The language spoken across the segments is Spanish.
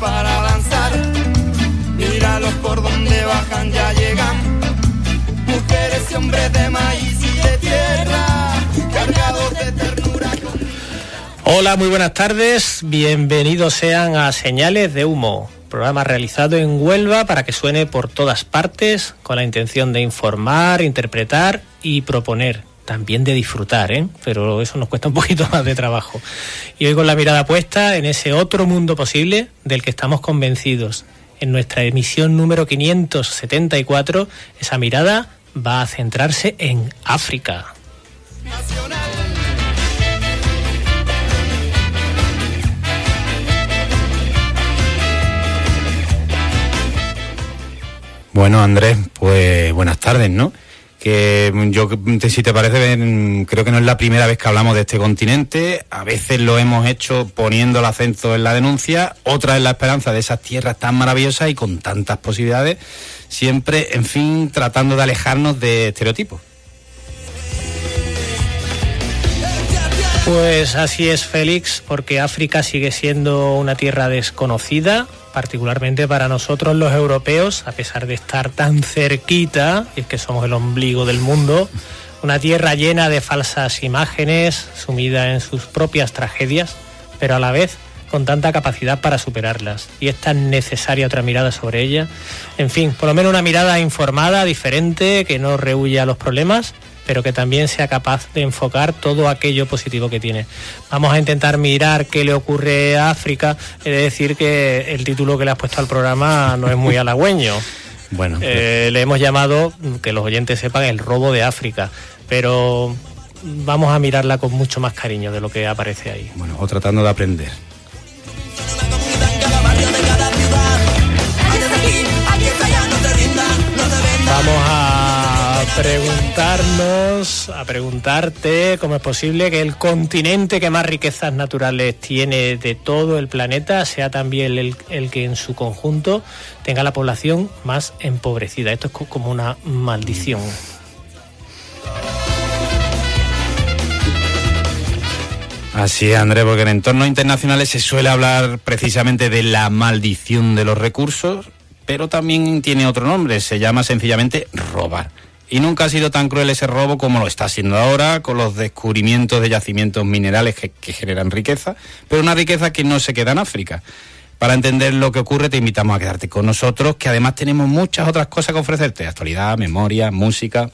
para avanzar. Míralos por donde bajan, ya llegan. Mujeres y hombres de maíz y de tierra, cargados de ternura. Hola, muy buenas tardes. Bienvenidos sean a Señales de Humo, programa realizado en Huelva para que suene por todas partes, con la intención de informar, interpretar y proponer. También de disfrutar, pero eso nos cuesta un poquito más de trabajo. Y hoy con la mirada puesta en ese otro mundo posible del que estamos convencidos. En nuestra emisión número 574, esa mirada va a centrarse en África. Bueno, Andrés, pues buenas tardes, ¿no? Que yo, si te parece, creo que no es la primera vez que hablamos de este continente. A veces lo hemos hecho poniendo el acento en la denuncia, otra en la esperanza de esas tierras tan maravillosas y con tantas posibilidades, siempre, en fin, tratando de alejarnos de estereotipos. Pues así es, Félix, porque África sigue siendo una tierra desconocida, particularmente para nosotros los europeos, a pesar de estar tan cerquita, y es que somos el ombligo del mundo, una tierra llena de falsas imágenes, sumida en sus propias tragedias, pero a la vez con tanta capacidad para superarlas. Y es tan necesaria otra mirada sobre ella. En fin, por lo menos una mirada informada, diferente, que no rehúya a los problemas, pero que también sea capaz de enfocar todo aquello positivo que tiene. Vamos a intentar mirar qué le ocurre a África. He de decir que el título que le has puesto al programa no es muy halagüeño. Bueno, le hemos llamado, que los oyentes sepan, el robo de África, pero vamos a mirarla con mucho más cariño de lo que aparece ahí. Bueno, o tratando de aprender. Vamos a preguntarte cómo es posible que el continente que más riquezas naturales tiene de todo el planeta sea también el que en su conjunto tenga la población más empobrecida. Esto es como una maldición. Así es, Andrés, porque en entornos internacionales se suele hablar precisamente de la maldición de los recursos, pero también tiene otro nombre, se llama sencillamente robar. Y nunca ha sido tan cruel ese robo como lo está siendo ahora, con los descubrimientos de yacimientos minerales que generan riqueza, pero una riqueza que no se queda en África. Para entender lo que ocurre, te invitamos a quedarte con nosotros, que además tenemos muchas otras cosas que ofrecerte: actualidad, memoria, música.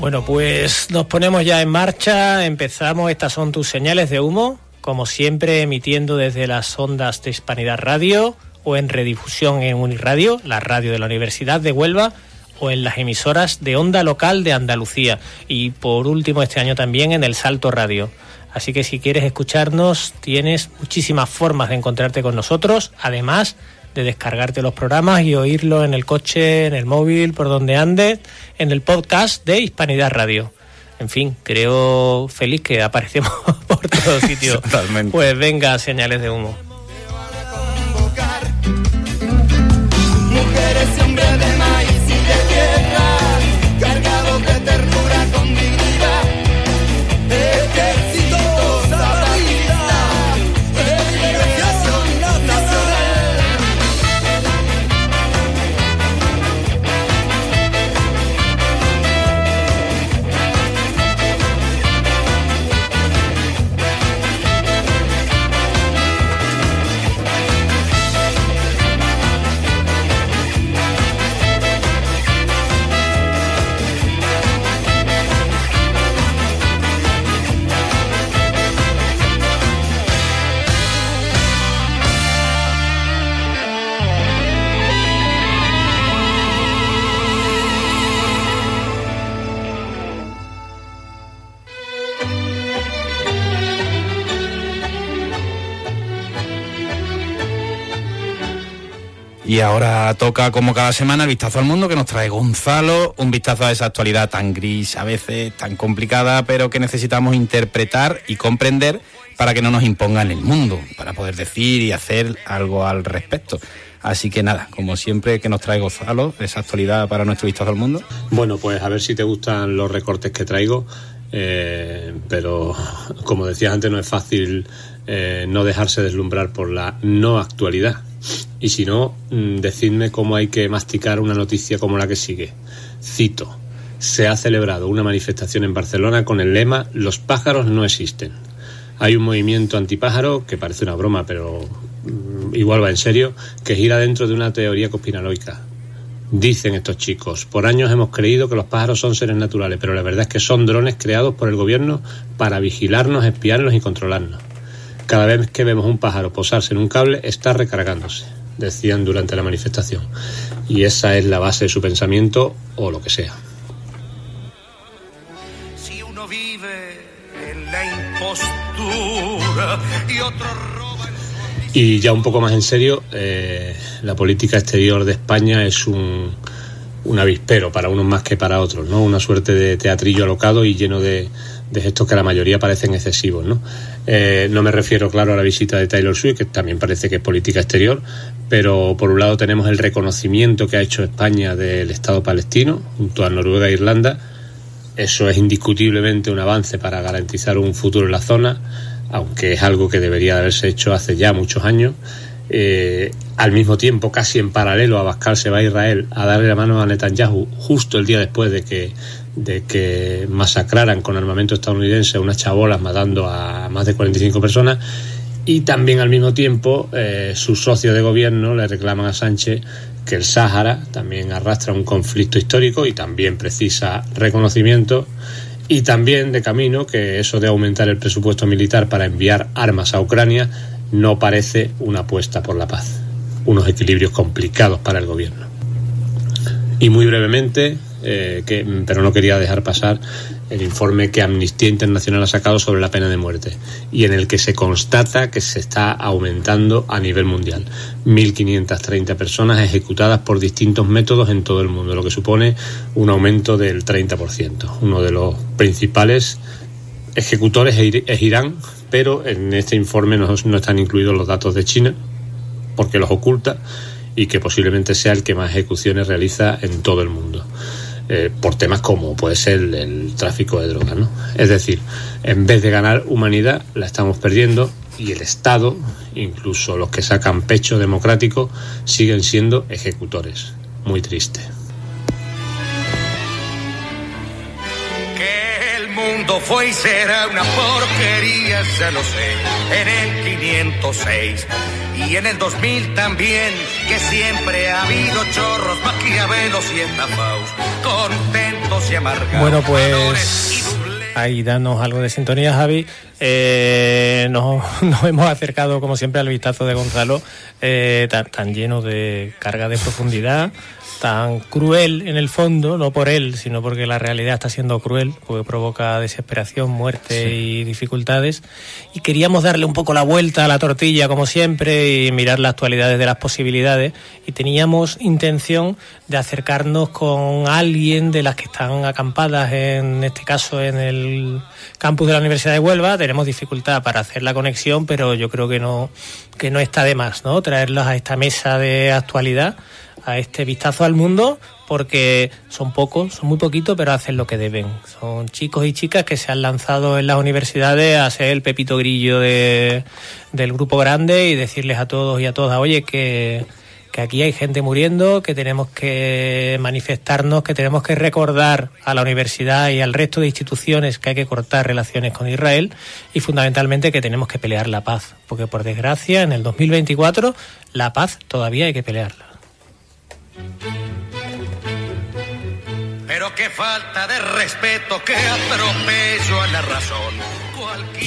Bueno, pues nos ponemos ya en marcha, empezamos. Estas son tus señales de humo, como siempre emitiendo desde las ondas de Hispanidad Radio o en redifusión en Uniradio, la radio de la Universidad de Huelva, o en las emisoras de Onda Local de Andalucía, y por último este año también en el Salto Radio. Así que si quieres escucharnos, tienes muchísimas formas de encontrarte con nosotros, además de descargarte los programas y oírlo en el coche, en el móvil, por donde andes, en el podcast de Hispanidad Radio. En fin, creo, Félix, que aparecemos por todo sitio. Totalmente. Pues venga, señales de humo. Mujeres y hombres de maíz y de tierra, cargados de ternura con dignidad. Ejército zapatista de liberación nacional. Y ahora toca, como cada semana, el vistazo al mundo que nos trae Gonzalo, un vistazo a esa actualidad tan gris, a veces tan complicada, pero que necesitamos interpretar y comprender para que no nos impongan el mundo, para poder decir y hacer algo al respecto. Así que nada, como siempre, que nos trae Gonzalo, esa actualidad para nuestro vistazo al mundo. Bueno, pues a ver si te gustan los recortes que traigo, pero como decías antes, no es fácil no dejarse deslumbrar por la no actualidad. Y si no, decidme cómo hay que masticar una noticia como la que sigue. Cito: se ha celebrado una manifestación en Barcelona con el lema «Los pájaros no existen». Hay un movimiento antipájaro, que parece una broma, pero igual va en serio, que gira dentro de una teoría conspiranoica. Dicen estos chicos: por años hemos creído que los pájaros son seres naturales, pero la verdad es que son drones creados por el gobierno para vigilarnos, espiarnos y controlarnos. Cada vez que vemos un pájaro posarse en un cable, está recargándose, decían durante la manifestación. Y esa es la base de su pensamiento, o lo que sea. Si uno vive en la impostura y otro roba... Y ya un poco más en serio, la política exterior de España es un avispero para unos más que para otros, ¿no? Una suerte de teatrillo alocado y lleno de gestos que a la mayoría parecen excesivos, ¿no? No me refiero, claro, a la visita de Taylor Swift, que también parece que es política exterior, pero por un lado tenemos el reconocimiento que ha hecho España del Estado palestino junto a Noruega e Irlanda. Eso es indiscutiblemente un avance para garantizar un futuro en la zona, aunque es algo que debería haberse hecho hace ya muchos años. Al mismo tiempo, casi en paralelo, Abascal se va a Israel a darle la mano a Netanyahu justo el día después de que masacraran con armamento estadounidense a unas chabolas, matando a más de 45 personas. Y también al mismo tiempo sus socios de gobierno le reclaman a Sánchez que el Sáhara también arrastra un conflicto histórico y también precisa reconocimiento. Y también, de camino, que eso de aumentar el presupuesto militar para enviar armas a Ucrania no parece una apuesta por la paz. Unos equilibrios complicados para el gobierno. Y muy brevemente, pero no quería dejar pasar el informe que Amnistía Internacional ha sacado sobre la pena de muerte, y en el que se constata que se está aumentando a nivel mundial. 1.530 personas ejecutadas por distintos métodos en todo el mundo, lo que supone un aumento del 30%. Uno de los principales ejecutores es Irán, pero en este informe no están incluidos los datos de China, porque los oculta, y que posiblemente sea el que más ejecuciones realiza en todo el mundo. Por temas como puede ser el tráfico de drogas, ¿no? Es decir, en vez de ganar humanidad, la estamos perdiendo, y el Estado, incluso los que sacan pecho democrático, siguen siendo ejecutores. Muy triste. Que el mundo fue y será una porquería, ya lo sé, en el 506 y en el 2000 también, que siempre ha habido chorros, maquiavelos y estafaos, contentos y amargados. Bueno, pues ahí danos algo de sintonía, Javi. Nos hemos acercado, como siempre, al vistazo de Gonzalo, tan lleno de carga de profundidad, tan cruel en el fondo, no por él, sino porque la realidad está siendo cruel, porque provoca desesperación, muerte y dificultades. Y queríamos darle un poco la vuelta a la tortilla, como siempre, y mirar la actualidad desde las posibilidades. Y teníamos intención de acercarnos con alguien de las que están acampadas, en este caso en el campus de la Universidad de Huelva. Tenemos dificultad para hacer la conexión, pero yo creo que no está de más, ¿no?, traerlos a esta mesa de actualidad, a este vistazo al mundo, porque son pocos, son muy poquitos, pero hacen lo que deben. Son chicos y chicas que se han lanzado en las universidades a ser el Pepito Grillo del grupo grande y decirles a todos y a todas: oye, que aquí hay gente muriendo, que tenemos que manifestarnos, que tenemos que recordar a la universidad y al resto de instituciones que hay que cortar relaciones con Israel, y fundamentalmente que tenemos que pelear la paz, porque por desgracia en el 2024 la paz todavía hay que pelearla. Pero qué falta de respeto, qué atropello a la razón.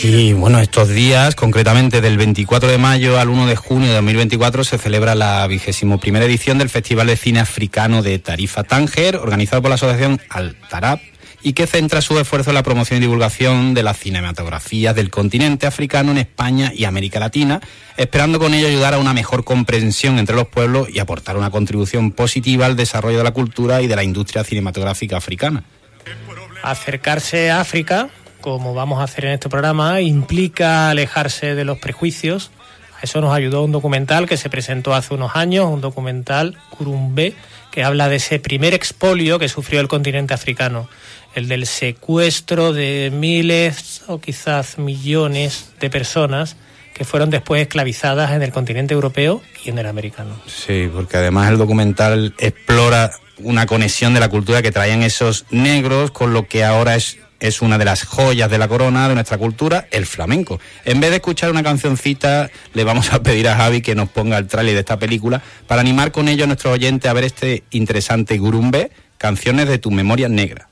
Y bueno, estos días, concretamente del 24 de mayo al 1 de junio de 2024, se celebra la 21ª edición del Festival de Cine Africano de Tarifa Tánger, organizado por la asociación Al-Tarab, y que centra su esfuerzo en la promoción y divulgación de las cinematografías del continente africano en España y América Latina, esperando con ello ayudar a una mejor comprensión entre los pueblos y aportar una contribución positiva al desarrollo de la cultura y de la industria cinematográfica africana. Acercarse a África, como vamos a hacer en este programa, implica alejarse de los prejuicios. A eso nos ayudó un documental que se presentó hace unos años, un documental, Kurumbe, que habla de ese primer expolio que sufrió el continente africano, el del secuestro de miles o quizás millones de personas que que fueron después esclavizadas en el continente europeo y en el americano. Sí, porque además el documental explora una conexión de la cultura que traían esos negros con lo que ahora es una de las joyas de la corona de nuestra cultura, el flamenco. En vez de escuchar una cancioncita, le vamos a pedir a Javi que nos ponga el tráiler de esta película para animar con ello a nuestros oyentes a ver este interesante Gurumbe, Canciones de tu memoria negra.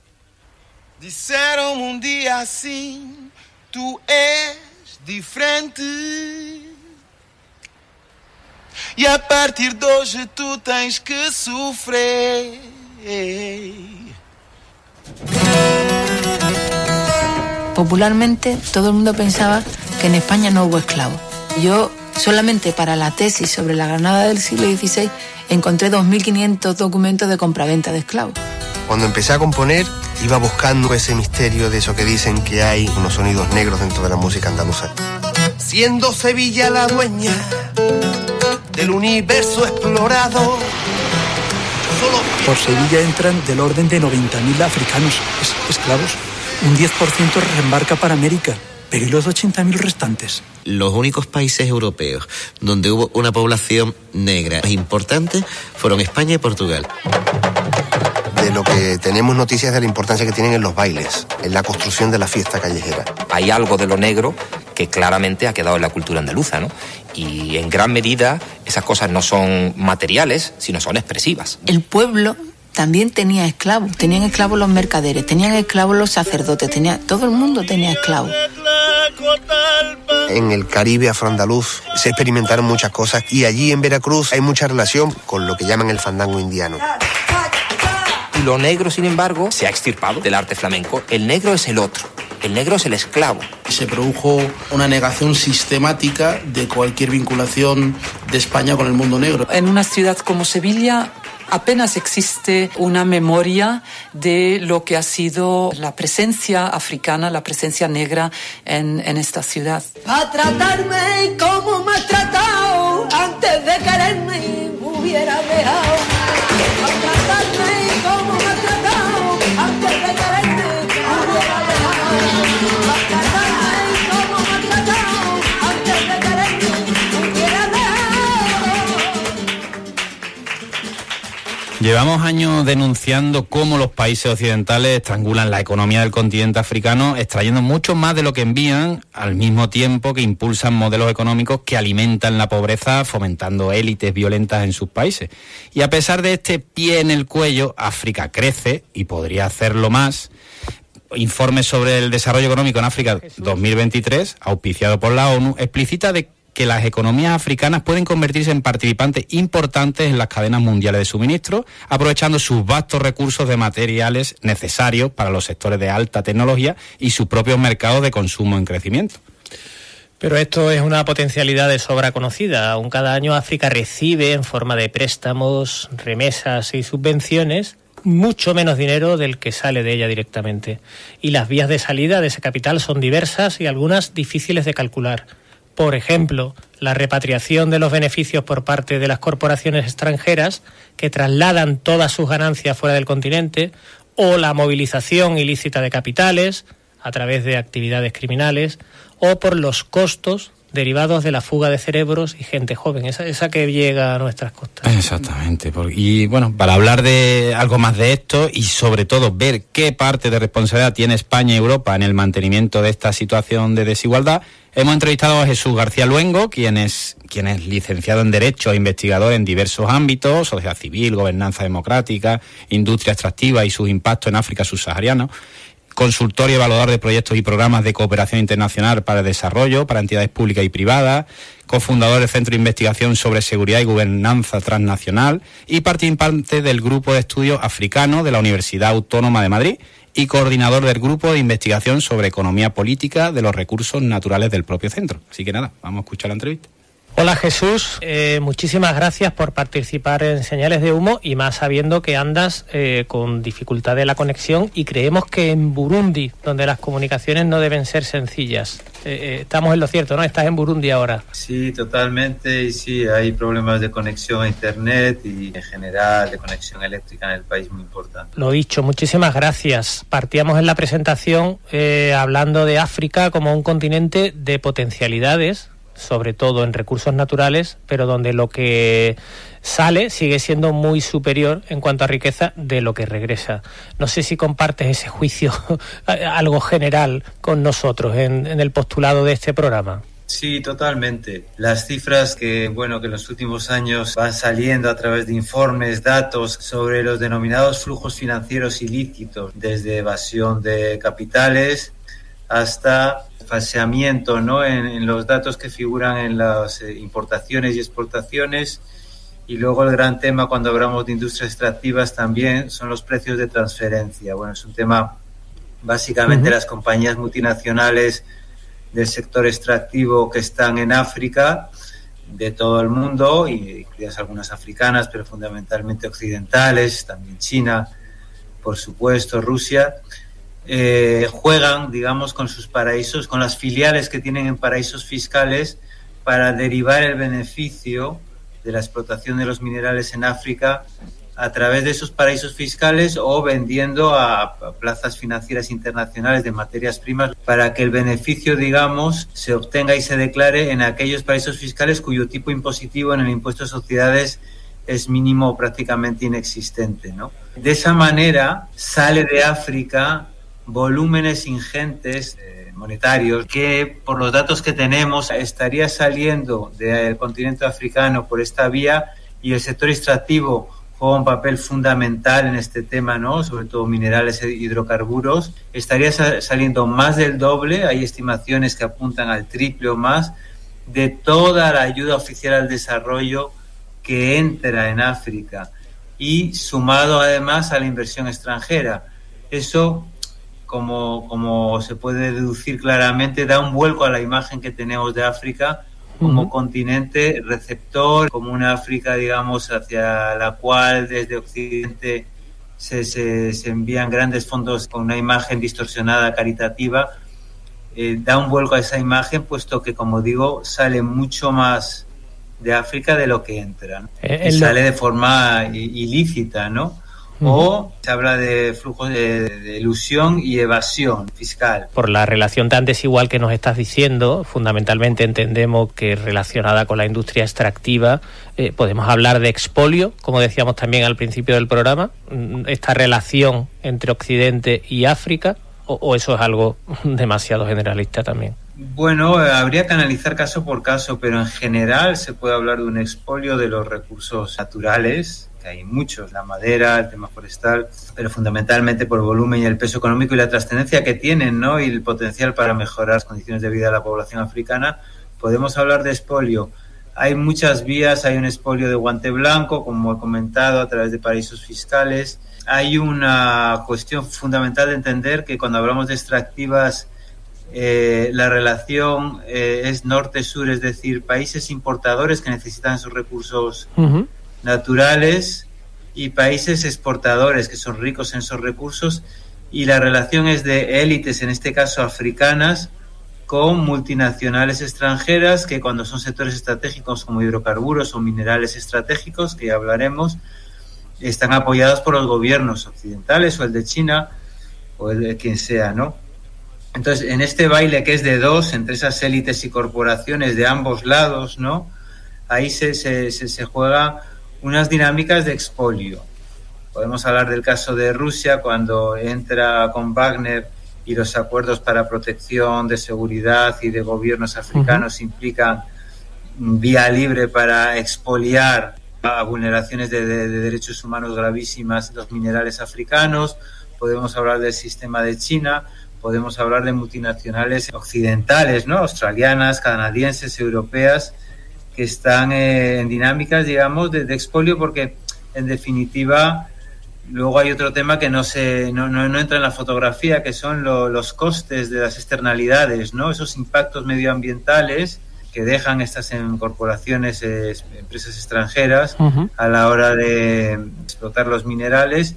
Disseram um dia assim, tu és diferente. E a partir de hoje tu tens que sofrer. Popularmente todo el mundo pensaba que en España no hubo esclavos. Yo solamente para la tesis sobre la Granada del siglo XVI encontré 2.500 documentos de compraventa de esclavos. Cuando empecé a componer iba buscando ese misterio de eso que dicen que hay unos sonidos negros dentro de la música andaluza. Siendo Sevilla la dueña del universo explorado. Por Sevilla entran del orden de 90.000 africanos esclavos. Un 10% reembarca para América, pero ¿y los 80.000 restantes? Los únicos países europeos donde hubo una población negra importante fueron España y Portugal. De lo que tenemos noticias de la importancia que tienen en los bailes, en la construcción de la fiesta callejera. Hay algo de lo negro que claramente ha quedado en la cultura andaluza, ¿no? Y en gran medida esas cosas no son materiales, sino son expresivas. El pueblo también tenía esclavos. Tenían esclavos los mercaderes, tenían esclavos los sacerdotes, todo el mundo tenía esclavos. En el Caribe afroandaluz se experimentaron muchas cosas y allí en Veracruz hay mucha relación con lo que llaman el fandango indiano. Y lo negro, sin embargo, se ha extirpado del arte flamenco. El negro es el otro. El negro es el esclavo. Se produjo una negación sistemática de cualquier vinculación de España con el mundo negro. En una ciudad como Sevilla apenas existe una memoria de lo que ha sido la presencia africana, la presencia negra en esta ciudad. A tratarme como me has tratado, antes de quererme me hubiera dejado. A tratarme como me has tratado, antes de quererme me hubiera dejado. A tratarme como me has tratado, antes de quererme me hubiera dejado. Llevamos años denunciando cómo los países occidentales estrangulan la economía del continente africano, extrayendo mucho más de lo que envían, al mismo tiempo que impulsan modelos económicos que alimentan la pobreza, fomentando élites violentas en sus países. Y a pesar de este pie en el cuello, África crece y podría hacerlo más. Informe sobre el desarrollo económico en África 2023, auspiciado por la ONU, explicita que las economías africanas pueden convertirse en participantes importantes en las cadenas mundiales de suministro, aprovechando sus vastos recursos de materiales necesarios para los sectores de alta tecnología y sus propios mercados de consumo en crecimiento. Pero esto es una potencialidad de sobra conocida. Aún cada año África recibe en forma de préstamos, remesas y subvenciones mucho menos dinero del que sale de ella directamente. Y las vías de salida de ese capital son diversas y algunas difíciles de calcular. Por ejemplo, la repatriación de los beneficios por parte de las corporaciones extranjeras que trasladan todas sus ganancias fuera del continente, o la movilización ilícita de capitales a través de actividades criminales, o por los costos derivados de la fuga de cerebros y gente joven, esa que llega a nuestras costas. Exactamente. Y bueno, para hablar de algo más de esto y sobre todo ver qué parte de responsabilidad tiene España y Europa en el mantenimiento de esta situación de desigualdad, hemos entrevistado a Jesús García Luengo, quien es licenciado en Derecho e investigador en diversos ámbitos: sociedad civil, gobernanza democrática, industria extractiva y sus impactos en África subsahariana, consultor y evaluador de proyectos y programas de cooperación internacional para el desarrollo, para entidades públicas y privadas, cofundador del Centro de Investigación sobre Seguridad y Gobernanza Transnacional y participante del Grupo de Estudios Africano de la Universidad Autónoma de Madrid y coordinador del Grupo de Investigación sobre Economía Política de los Recursos Naturales del propio centro. Así que nada, vamos a escuchar la entrevista. Hola Jesús, muchísimas gracias por participar en Señales de Humo, y más sabiendo que andas con dificultad de la conexión, y creemos que en Burundi, donde las comunicaciones no deben ser sencillas. Estamos en lo cierto, ¿no? Estás en Burundi ahora. Sí, totalmente, y sí, hay problemas de conexión a internet y en general de conexión eléctrica en el país muy importante. Lo dicho, muchísimas gracias. Partíamos en la presentación hablando de África como un continente de potencialidades, sobre todo en recursos naturales, pero donde lo que sale sigue siendo muy superior en cuanto a riqueza de lo que regresa. No sé si compartes ese juicio algo general con nosotros en el postulado de este programa. Sí, totalmente. Las cifras que en los últimos años van saliendo a través de informes, datos sobre los denominados flujos financieros ilícitos, desde evasión de capitales hasta falseamiento, ¿no? En los datos que figuran en las importaciones y exportaciones. Y luego el gran tema cuando hablamos de industrias extractivas también son los precios de transferencia. Bueno, es un tema básicamente las compañías multinacionales del sector extractivo que están en África, de todo el mundo, y incluidas algunas africanas, pero fundamentalmente occidentales, también China, por supuesto, Rusia, juegan, digamos, con sus paraísos, con las filiales que tienen en paraísos fiscales para derivar el beneficio de la explotación de los minerales en África a través de esos paraísos fiscales o vendiendo a plazas financieras internacionales de materias primas para que el beneficio, digamos, se obtenga y se declare en aquellos paraísos fiscales cuyo tipo impositivo en el impuesto de sociedades es mínimo o prácticamente inexistente, ¿no? De esa manera sale de África volúmenes ingentes monetarios que, por los datos que tenemos, estaría saliendo del continente africano por esta vía, y el sector extractivo juega un papel fundamental en este tema, ¿no? Sobre todo minerales e hidrocarburos. Estaría saliendo más del doble, hay estimaciones que apuntan al triple o más, de toda la ayuda oficial al desarrollo que entra en África, y sumado además a la inversión extranjera. Eso, como se puede deducir claramente, da un vuelco a la imagen que tenemos de África como continente receptor, como una África, digamos, hacia la cual desde Occidente se envían grandes fondos con una imagen distorsionada, caritativa. Da un vuelco a esa imagen, puesto que, como digo, sale mucho más de África de lo que entra, ¿no? Y sale de forma ilícita, ¿no? O se habla de flujos de elusión y evasión fiscal. Por la relación tan desigual que nos estás diciendo, fundamentalmente entendemos que relacionada con la industria extractiva, podemos hablar de expolio, como decíamos también al principio del programa, esta relación entre Occidente y África, o eso es algo demasiado generalista también. Bueno, habría que analizar caso por caso, pero en general se puede hablar de un expolio de los recursos naturales, que hay muchos, la madera, el tema forestal, pero fundamentalmente por el volumen y el peso económico y la trascendencia que tienen, ¿no? Y el potencial para mejorar las condiciones de vida de la población africana. Podemos hablar de expolio. Hay muchas vías, hay un expolio de guante blanco, como he comentado, a través de paraísos fiscales. Hay una cuestión fundamental de entender que cuando hablamos de extractivas, la relación es norte-sur, es decir, países importadores que necesitan sus recursos naturales y países exportadores que son ricos en esos recursos, y la relación es de élites, en este caso africanas, con multinacionales extranjeras que, cuando son sectores estratégicos como hidrocarburos o minerales estratégicos, que ya hablaremos, están apoyados por los gobiernos occidentales o el de China o el de quien sea, ¿no? Entonces, en este baile que es de dos, entre esas élites y corporaciones de ambos lados, ¿no? Ahí se juega unas dinámicas de expolio. Podemos hablar del caso de Rusia, cuando entra con Wagner y los acuerdos para protección de seguridad y de gobiernos africanos implican vía libre para expoliar a vulneraciones de derechos humanos gravísimas los minerales africanos. Podemos hablar del sistema de China, podemos hablar de multinacionales occidentales, ¿no? Australianas, canadienses, europeas, que están en dinámicas, digamos, de expolio, porque en definitiva luego hay otro tema que no entra en la fotografía, que son los costes de las externalidades, ¿no? Esos impactos medioambientales que dejan estas corporaciones, empresas extranjeras a la hora de explotar los minerales,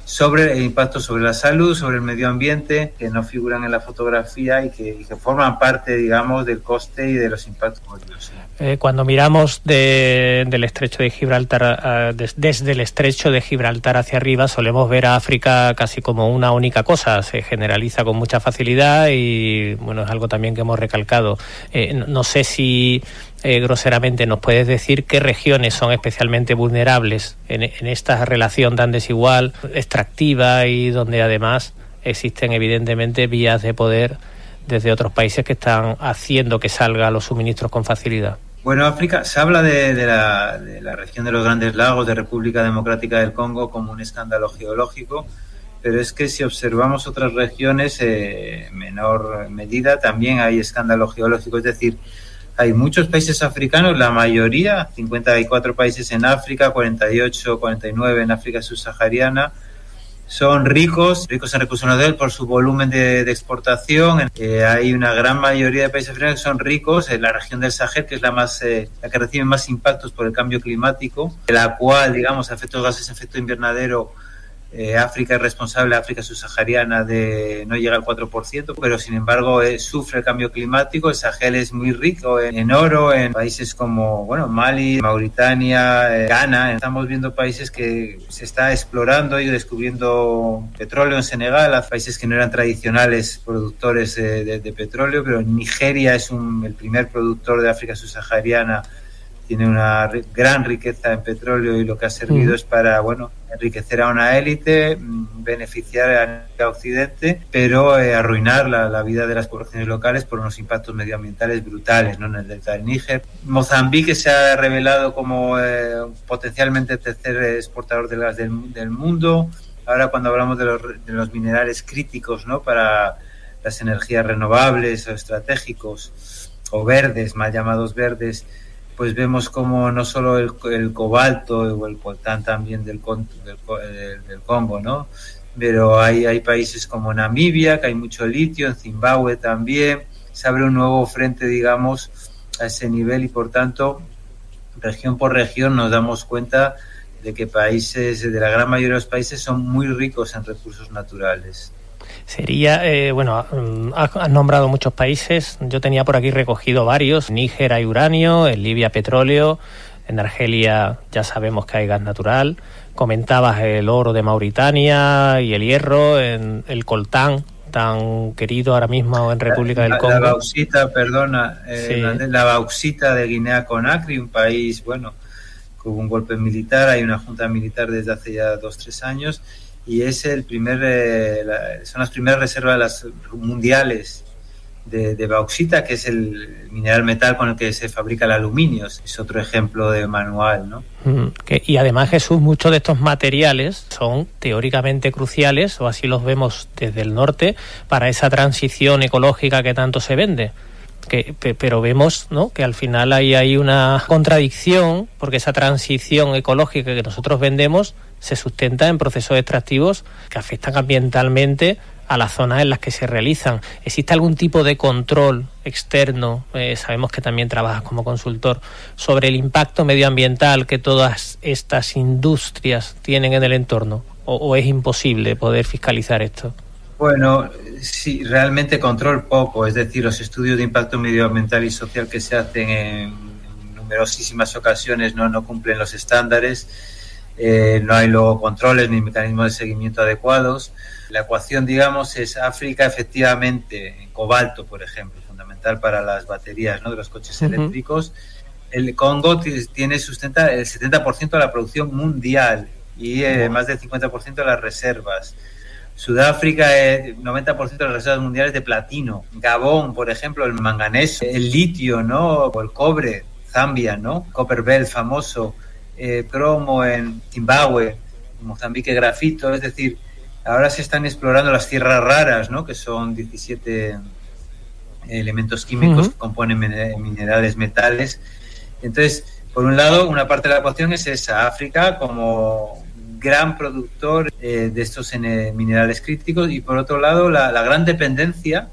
sobre el impacto sobre la salud, sobre el medio ambiente, que no figuran en la fotografía y que forman parte, digamos, del coste y de los impactos. Cuando miramos del estrecho de Gibraltar, desde el estrecho de Gibraltar hacia arriba, solemos ver a África casi como una única cosa. Se generaliza con mucha facilidad y, bueno, es algo también que hemos recalcado. No sé si groseramente nos puedes decir qué regiones son especialmente vulnerables en esta relación tan desigual, extractiva, y donde además existen evidentemente vías de poder desde otros países que están haciendo que salgan los suministros con facilidad. Bueno, África, se habla de la región de los Grandes Lagos, de República Democrática del Congo, como un escándalo geológico, pero es que si observamos otras regiones en menor medida, también hay escándalo geológico, es decir, hay muchos países africanos, la mayoría, 54 países en África, 48, 49 en África subsahariana, son ricos en recursos naturales por su volumen de exportación. Hay una gran mayoría de países africanos que son ricos en la región del Sahel, que es la que recibe más impactos por el cambio climático, de la cual, digamos, a efectos gases de efecto invernadero, África es responsable, África subsahariana, de no llega al 4%, pero sin embargo sufre el cambio climático. El Sahel es muy rico en oro, en países como Mali, Mauritania, Ghana. Estamos viendo países que se está explorando y descubriendo petróleo en Senegal, países que no eran tradicionales productores de petróleo, pero Nigeria es el primer productor de África subsahariana. Tiene una gran riqueza en petróleo y lo que ha servido es para, enriquecer a una élite, beneficiar a Occidente, pero arruinar la vida de las poblaciones locales por unos impactos medioambientales brutales, ¿no? En el delta del Níger. Mozambique se ha revelado como potencialmente el tercer exportador de gas del mundo. Ahora, cuando hablamos de los minerales críticos, ¿no? Para las energías renovables o estratégicos o verdes, mal llamados verdes, pues vemos como no solo el cobalto o el coltán también del Congo, ¿no? Pero hay países como Namibia, que hay mucho litio, en Zimbabue también. Se abre un nuevo frente, digamos, a ese nivel y, por tanto, región por región nos damos cuenta de que de la gran mayoría de los países son muy ricos en recursos naturales. Sería, has nombrado muchos países, yo tenía por aquí recogido varios. En Níger hay uranio, en Libia petróleo, en Argelia ya sabemos que hay gas natural, comentabas el oro de Mauritania y el hierro, en el coltán tan querido ahora mismo en República del Congo. La bauxita de Guinea-Conakry, un país, que hubo un golpe militar, hay una junta militar desde hace ya 2-3 años, y es son las primeras reservas mundiales de bauxita, que es el mineral metal con el que se fabrica el aluminio. Es otro ejemplo de manual, ¿no? Y además, Jesús, muchos de estos materiales son teóricamente cruciales, o así los vemos desde el norte, para esa transición ecológica que tanto se vende. Pero vemos, ¿no?, que al final hay una contradicción, porque esa transición ecológica que nosotros vendemos se sustenta en procesos extractivos que afectan ambientalmente a las zonas en las que se realizan. ¿Existe algún tipo de control externo? Sabemos que también trabajas como consultor sobre el impacto medioambiental que todas estas industrias tienen en el entorno, ¿o es imposible poder fiscalizar esto? Bueno, sí, realmente control poco, es decir, los estudios de impacto medioambiental y social que se hacen en numerosísimas ocasiones no cumplen los estándares, no hay luego controles ni mecanismos de seguimiento adecuados. La ecuación, digamos, es África, efectivamente, cobalto, por ejemplo, fundamental para las baterías, ¿no?, de los coches eléctricos. El Congo sustenta el 70% de la producción mundial y más del 50% de las reservas. Sudáfrica, 90% de las reservas mundiales de platino. Gabón, por ejemplo, el manganeso, el litio, ¿no?, o el cobre. Zambia, ¿no?, Copperbelt, famoso. Cromo en Zimbabue, Mozambique, grafito. Es decir, ahora se están explorando las tierras raras, ¿no?, que son 17 elementos químicos que componen minerales, metales. Entonces, por un lado, una parte de la ecuación es esa: África como gran productor de estos minerales críticos, y por otro lado la gran dependencia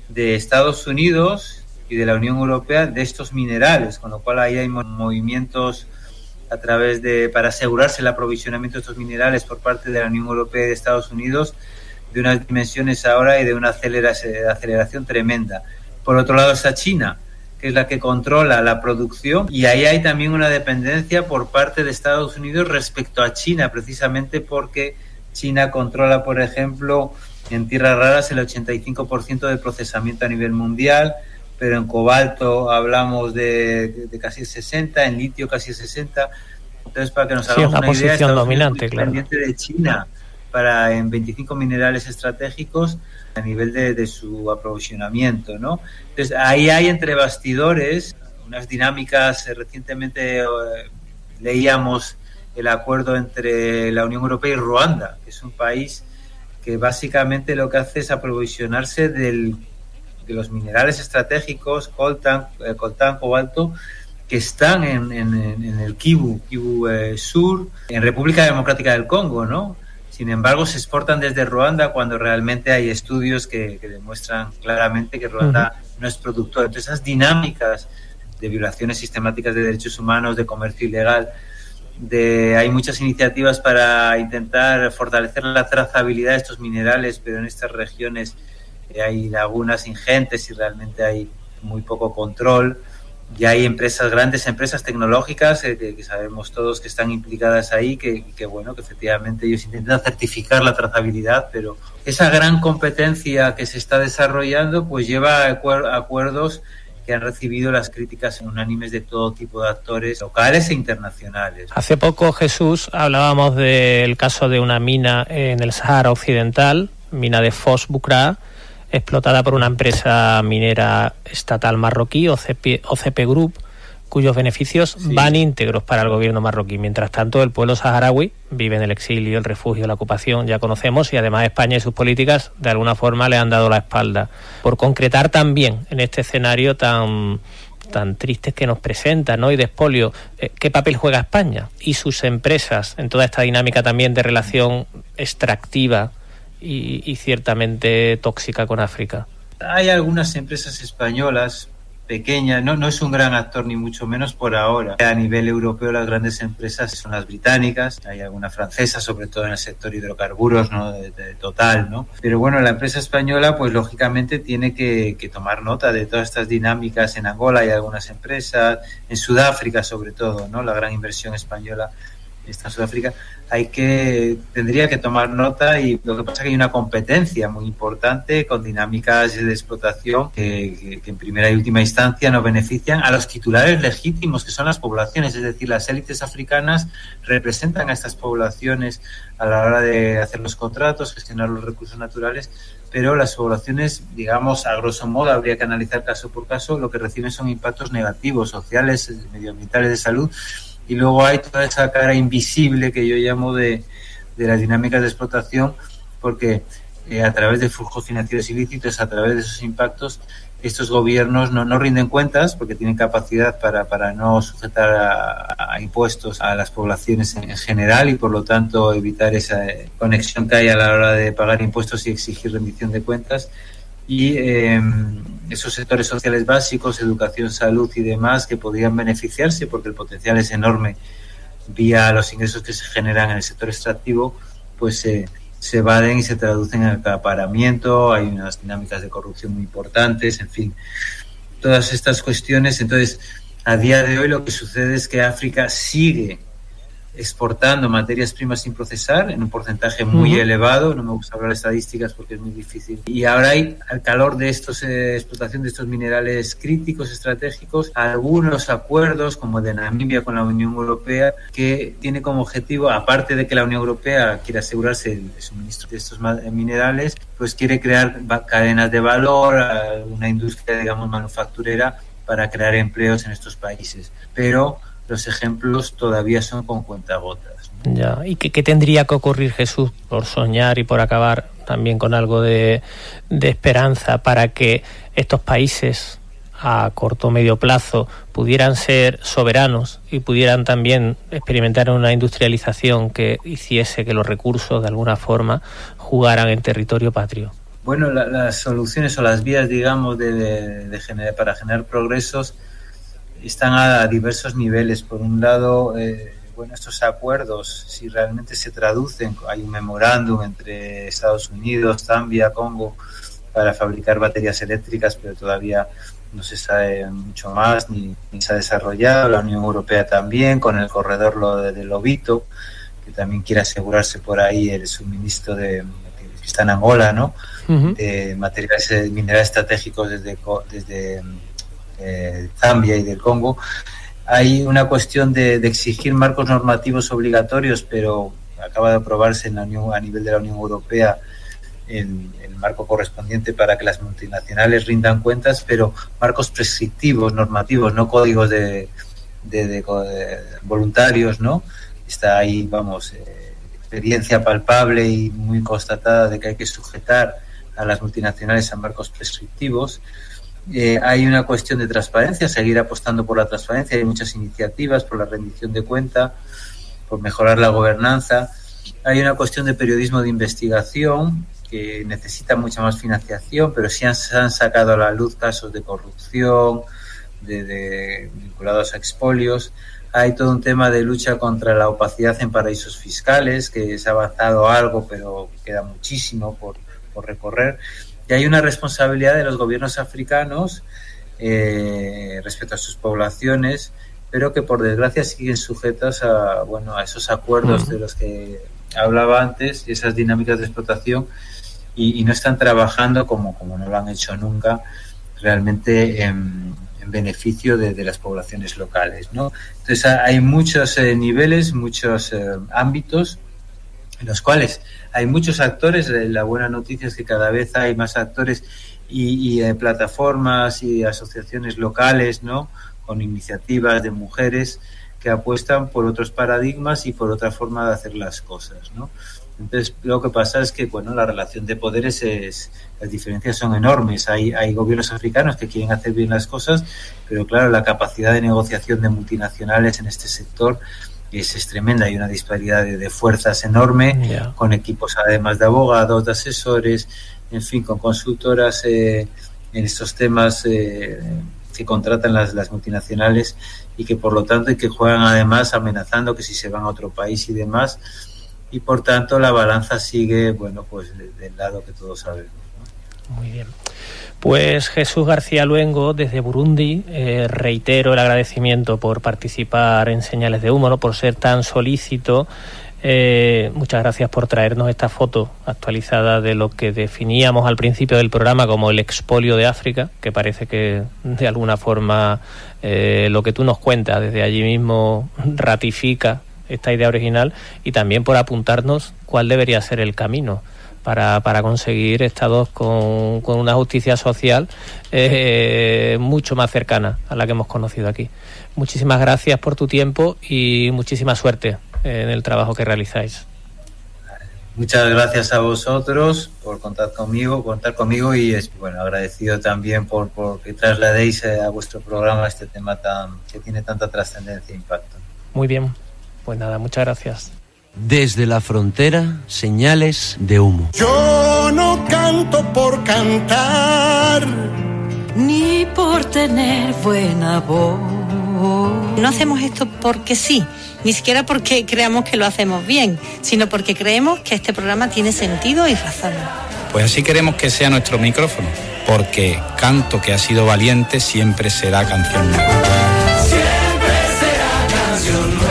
de Estados Unidos y de la Unión Europea de estos minerales, con lo cual ahí hay movimientos para asegurarse el aprovisionamiento de estos minerales por parte de la Unión Europea y de Estados Unidos, de unas dimensiones ahora y de una aceleración tremenda. Por otro lado está China, que es la que controla la producción, y ahí hay también una dependencia por parte de Estados Unidos respecto a China, precisamente porque China controla, por ejemplo, en tierras raras el 85% del procesamiento a nivel mundial, pero en cobalto hablamos de casi el 60%, en litio casi el 60%. Entonces, para que nos hagamos una idea, Estados dominante, Unidos es dependiente de China en 25 minerales estratégicos a nivel de su aprovisionamiento, ¿no? Entonces, ahí hay entre bastidores unas dinámicas. Recientemente leíamos el acuerdo entre la Unión Europea y Ruanda, que es un país que básicamente lo que hace es aprovisionarse de los minerales estratégicos, coltán, cobalto, que están en el Kivu Sur, en República Democrática del Congo, ¿no? Sin embargo, se exportan desde Ruanda cuando realmente hay estudios que demuestran claramente que Ruanda no es productor. Entonces, esas dinámicas de violaciones sistemáticas de derechos humanos, de comercio ilegal, hay muchas iniciativas para intentar fortalecer la trazabilidad de estos minerales, pero en estas regiones hay lagunas ingentes y realmente hay muy poco control. Ya hay grandes empresas tecnológicas que sabemos todos que están implicadas ahí, que efectivamente ellos intentan certificar la trazabilidad, pero esa gran competencia que se está desarrollando pues lleva a acuerdos que han recibido las críticas unánimes de todo tipo de actores locales e internacionales. Hace poco, Jesús, hablábamos del caso de una mina en el Sahara Occidental, mina de Fos Bukra, explotada por una empresa minera estatal marroquí, OCP Group, cuyos beneficios van íntegros para el gobierno marroquí. Mientras tanto, el pueblo saharaui vive en el exilio, el refugio, la ocupación, ya conocemos, y además España y sus políticas de alguna forma le han dado la espalda. Por concretar también en este escenario tan tristes que nos presentan, ¿no? Y de expolio, ¿qué papel juega España y sus empresas en toda esta dinámica también de relación extractiva y ciertamente tóxica con África? Hay algunas empresas españolas pequeñas, no es un gran actor ni mucho menos por ahora. A nivel europeo las grandes empresas son las británicas, hay alguna francesa, sobre todo en el sector hidrocarburos, ¿no? de Total, ¿no? Pero bueno, la empresa española pues lógicamente tiene que tomar nota de todas estas dinámicas. En Angola hay algunas empresas, en Sudáfrica sobre todo, ¿no? La gran inversión española está en Sudáfrica. Tendría que tomar nota, y lo que pasa es que hay una competencia muy importante con dinámicas de explotación que en primera y última instancia no benefician a los titulares legítimos, que son las poblaciones, es decir, las élites africanas representan a estas poblaciones a la hora de hacer los contratos, gestionar los recursos naturales, pero las poblaciones, digamos, a grosso modo, habría que analizar caso por caso, lo que reciben son impactos negativos, sociales, medioambientales, de salud. Y luego hay toda esa cara invisible que yo llamo de las dinámicas de explotación, porque a través de flujos financieros ilícitos, a través de esos impactos, estos gobiernos no rinden cuentas porque tienen capacidad para no sujetar a impuestos a las poblaciones en general, y por lo tanto evitar esa conexión que hay a la hora de pagar impuestos y exigir rendición de cuentas. Y esos sectores sociales básicos, educación, salud y demás, que podrían beneficiarse porque el potencial es enorme vía los ingresos que se generan en el sector extractivo, pues se evaden y se traducen en acaparamiento. Hay unas dinámicas de corrupción muy importantes, en fin, todas estas cuestiones. Entonces, a día de hoy lo que sucede es que África sigue exportando materias primas sin procesar en un porcentaje muy elevado. No me gusta hablar de estadísticas porque es muy difícil. Y ahora hay, al calor de explotación de estos minerales críticos, estratégicos, algunos acuerdos como el de Namibia con la Unión Europea, que tiene como objetivo, aparte de que la Unión Europea quiere asegurarse el suministro de estos minerales, pues quiere crear cadenas de valor, una industria, digamos, manufacturera para crear empleos en estos países. Pero los ejemplos todavía son con cuentagotas. Ya. ¿Y qué tendría que ocurrir, Jesús, por soñar y por acabar también con algo de esperanza, para que estos países a corto o medio plazo pudieran ser soberanos y pudieran también experimentar una industrialización que hiciese que los recursos de alguna forma jugaran en territorio patrio? Bueno, las soluciones o las vías, digamos, para generar progresos están a diversos niveles. Por un lado, bueno, estos acuerdos, si realmente se traducen, hay un memorándum entre Estados Unidos, Zambia, Congo, para fabricar baterías eléctricas, pero todavía no se sabe mucho más, ni se ha desarrollado. La Unión Europea también, con el corredor de Lobito, que también quiere asegurarse por ahí el suministro que está en Angola, ¿no? Uh-huh. De materiales minerales estratégicos desde Zambia y del Congo. Hay una cuestión de exigir marcos normativos obligatorios, pero acaba de aprobarse a nivel de la Unión Europea el marco correspondiente para que las multinacionales rindan cuentas, pero marcos prescriptivos, normativos, no códigos de voluntarios, ¿no? Está ahí, vamos, experiencia palpable y muy constatada de que hay que sujetar a las multinacionales a marcos prescriptivos. Hay una cuestión de transparencia, seguir apostando por la transparencia. Hay muchas iniciativas por la rendición de cuenta, por mejorar la gobernanza. Hay una cuestión de periodismo de investigación que necesita mucha más financiación, pero sí se han sacado a la luz casos de corrupción, vinculados a expolios. Hay todo un tema de lucha contra la opacidad en paraísos fiscales, que se ha avanzado algo, pero queda muchísimo por recorrer. Y hay una responsabilidad de los gobiernos africanos respecto a sus poblaciones, pero que por desgracia siguen sujetas a esos acuerdos de los que hablaba antes y esas dinámicas de explotación, y no están trabajando como no lo han hecho nunca realmente en beneficio de las poblaciones locales, ¿no? Entonces hay muchos niveles, muchos ámbitos en los cuales hay muchos actores. La buena noticia es que cada vez hay más actores y plataformas y asociaciones locales, ¿no?, con iniciativas de mujeres que apuestan por otros paradigmas y por otra forma de hacer las cosas, ¿no? Entonces, lo que pasa es que, la relación de poderes las diferencias son enormes. Hay gobiernos africanos que quieren hacer bien las cosas, pero claro, la capacidad de negociación de multinacionales en este sector es tremenda. Hay una disparidad de fuerzas enorme, con equipos además de abogados, de asesores, en fin, con consultoras en estos temas que contratan las multinacionales, y que por lo tanto que juegan además amenazando que si se van a otro país y demás, y por tanto la balanza sigue del lado que todos sabemos, ¿no? Muy bien. Pues Jesús García Luengo, desde Burundi, reitero el agradecimiento por participar en Señales de Humo, ¿no?, por ser tan solícito. Muchas gracias por traernos esta foto actualizada de lo que definíamos al principio del programa como el expolio de África, que parece que de alguna forma lo que tú nos cuentas desde allí mismo ratifica esta idea original, y también por apuntarnos cuál debería ser el camino para conseguir estados con una justicia social mucho más cercana a la que hemos conocido aquí. Muchísimas gracias por tu tiempo y muchísima suerte en el trabajo que realizáis. Muchas gracias a vosotros por contar conmigo y agradecido también por que trasladéis a vuestro programa este tema que tiene tanta trascendencia e impacto. Muy bien, pues nada, muchas gracias. Desde la frontera, Señales de Humo. Yo no canto por cantar, ni por tener buena voz. No hacemos esto porque sí, ni siquiera porque creamos que lo hacemos bien, sino porque creemos que este programa tiene sentido y razón. Pues así queremos que sea nuestro micrófono, porque canto que ha sido valiente siempre será canción nueva. siempre será canción nueva.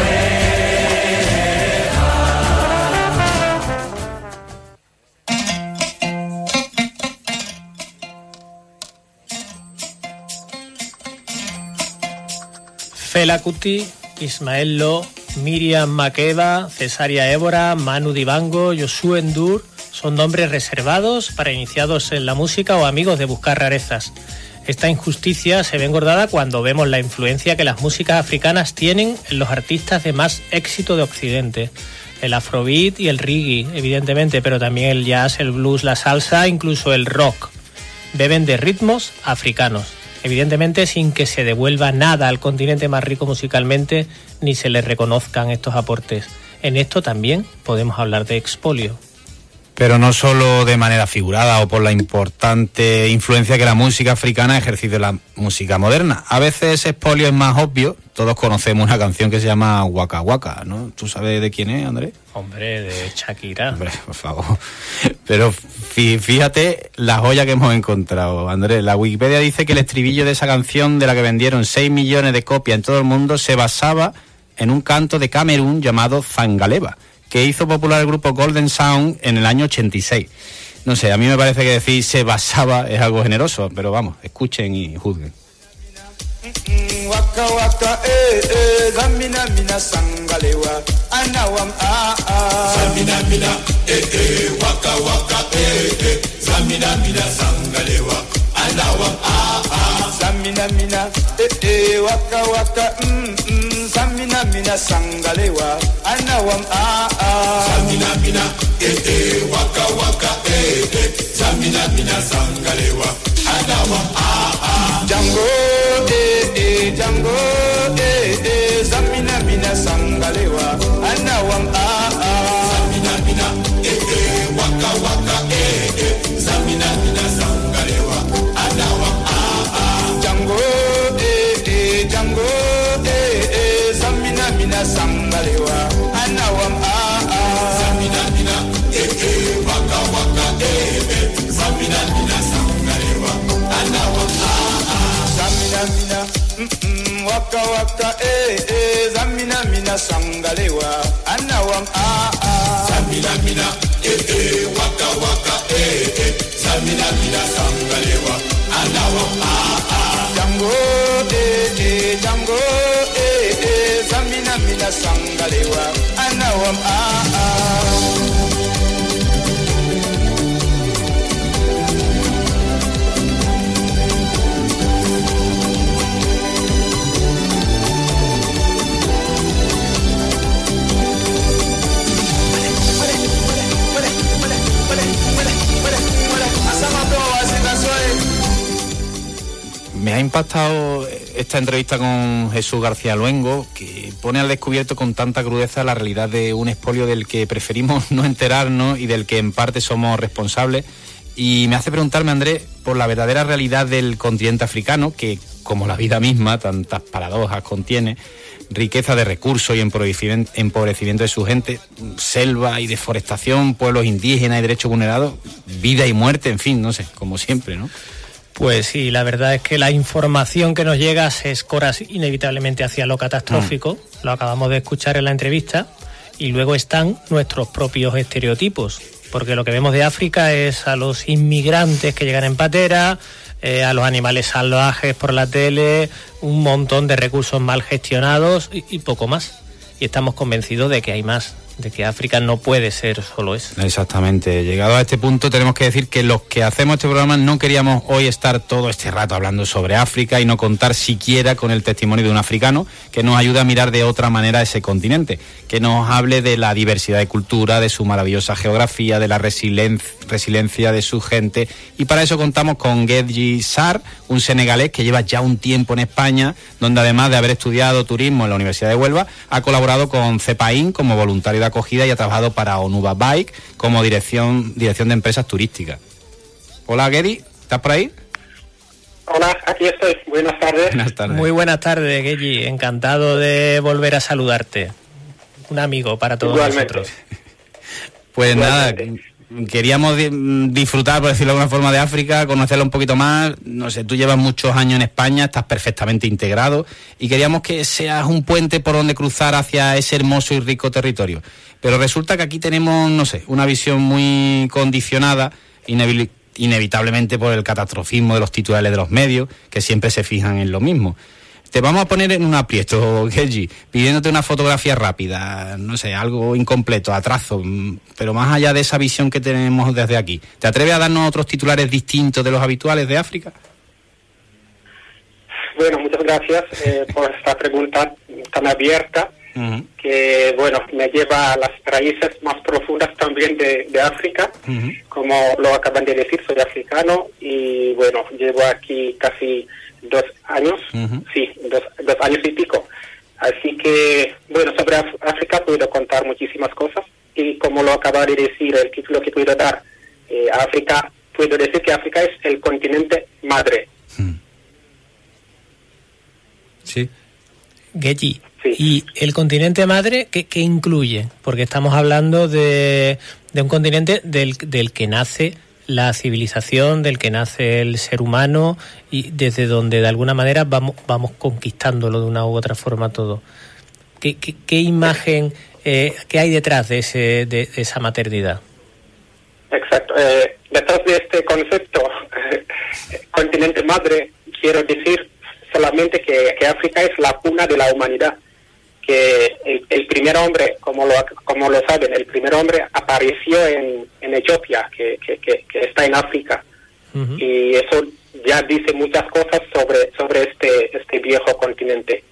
Fela Kuti, Ismael Lo, Miriam Makeba, Cesaria Évora, Manu Dibango, Josué Endur son nombres reservados para iniciados en la música o amigos de buscar rarezas. Esta injusticia se ve engordada cuando vemos la influencia que las músicas africanas tienen en los artistas de más éxito de Occidente. El afrobeat y el reggae, evidentemente, pero también el jazz, el blues, la salsa, incluso el rock. Beben de ritmos africanos. Evidentemente sin que se devuelva nada al continente más rico musicalmente ni se le reconozcan estos aportes. En esto también podemos hablar de expolio. Pero no solo de manera figurada o por la importante influencia que la música africana ha ejercido en la música moderna. A veces ese expolio es más obvio. Todos conocemos una canción que se llama Waka Waka, ¿no? ¿Tú sabes de quién es, Andrés? Hombre, de Shakira. Hombre, por favor. Pero fíjate la joya que hemos encontrado, Andrés. La Wikipedia dice que el estribillo de esa canción, de la que vendieron 6 millones de copias en todo el mundo, se basaba en un canto de Camerún llamado Zangaleva, que hizo popular el grupo Golden Sound en el año 86. No sé, a mí me parece que decir se basaba es algo generoso, pero vamos, escuchen y juzguen. Waka waka zamina mina sangalewa anawam zamina mina waka waka zamina mina sangalewa anawam zamina mina waka waka zamina mina sangalewa anawam zamina mina waka waka zamina mina sangalewa anawam Django Django zamina mina sangalewa anawam zamina mina waka waka zamina mina sangalewa anawam Django Django zamina mina sangalewa anawam zamina mina waka waka zamina mina sangalewa anawam zamina mina waka waka zamina mina sangalewa anawam zamina mina waka waka zamina mina sangalewa anawam Django Django zamina mina sangalewa anawam Me ha impactado esta entrevista con Jesús García Luengo, que pone al descubierto con tanta crudeza la realidad de un expolio del que preferimos no enterarnos y del que en parte somos responsables. Y me hace preguntarme, Andrés, por la verdadera realidad del continente africano, que, como la vida misma, tantas paradojas contiene: riqueza de recursos y empobrecimiento de su gente, selva y deforestación, pueblos indígenas y derechos vulnerados, vida y muerte, en fin, no sé, como siempre, ¿no? Pues sí, la verdad es que la información que nos llega se escora inevitablemente hacia lo catastrófico, lo acabamos de escuchar en la entrevista, y luego están nuestros propios estereotipos, porque lo que vemos de África es a los inmigrantes que llegan en patera, a los animales salvajes por la tele, un montón de recursos mal gestionados y poco más. Y estamos convencidos de que hay más, de que África no puede ser solo eso. Exactamente. Llegado a este punto tenemos que decir que los que hacemos este programa no queríamos hoy estar todo este rato hablando sobre África y no contar siquiera con el testimonio de un africano que nos ayude a mirar de otra manera ese continente, que nos hable de la diversidad de cultura, de su maravillosa geografía, de la resiliencia de su gente. Y para eso contamos con Gedji Sarr, un senegalés que lleva ya un tiempo en España, donde además de haber estudiado turismo en la Universidad de Huelva, ha colaborado con CEPAIN como voluntario de acogida y ha trabajado para Onuba Bike como dirección de empresas turísticas. Hola, Gedji, ¿estás por ahí? Hola, aquí estoy. Buenas tardes. Buenas tardes. Muy buenas tardes, Gedji. Encantado de volver a saludarte. Un amigo para todos nosotros. Pues nada, queríamos disfrutar, por decirlo de alguna forma, de África, conocerla un poquito más. No sé, tú llevas muchos años en España, estás perfectamente integrado y queríamos que seas un puente por donde cruzar hacia ese hermoso y rico territorio. Pero resulta que aquí tenemos, no sé, una visión muy condicionada, inevitablemente por el catastrofismo de los titulares de los medios, que siempre se fijan en lo mismo. Te vamos a poner en un aprieto, Gedji, pidiéndote una fotografía rápida, no sé, algo incompleto, a trazo, pero más allá de esa visión que tenemos desde aquí. ¿Te atreves a darnos otros titulares distintos de los habituales de África? Bueno, muchas gracias por esta pregunta tan abierta, que, bueno, me lleva a las raíces más profundas también de África. Como lo acaban de decir, soy africano y, bueno, llevo aquí casi 2 años, sí, dos años y pico. Así que, bueno, sobre África puedo contar muchísimas cosas. y como lo acaba de decir, el título que puedo dar, África, puedo decir que África es el continente madre. Sí. Gueyi, ¿y el continente madre qué incluye? Porque estamos hablando de un continente del que nace la civilización, del que nace el ser humano y desde donde de alguna manera vamos conquistándolo de una u otra forma todo. ¿Qué imagen, qué hay detrás de esa maternidad? Exacto. Detrás de este concepto, continente madre, quiero decir solamente que África es la cuna de la humanidad. Que el primer hombre, como lo saben, el primer hombre apareció en Etiopía, que está en África. Uh-huh. Y eso ya dice muchas cosas sobre este viejo continente.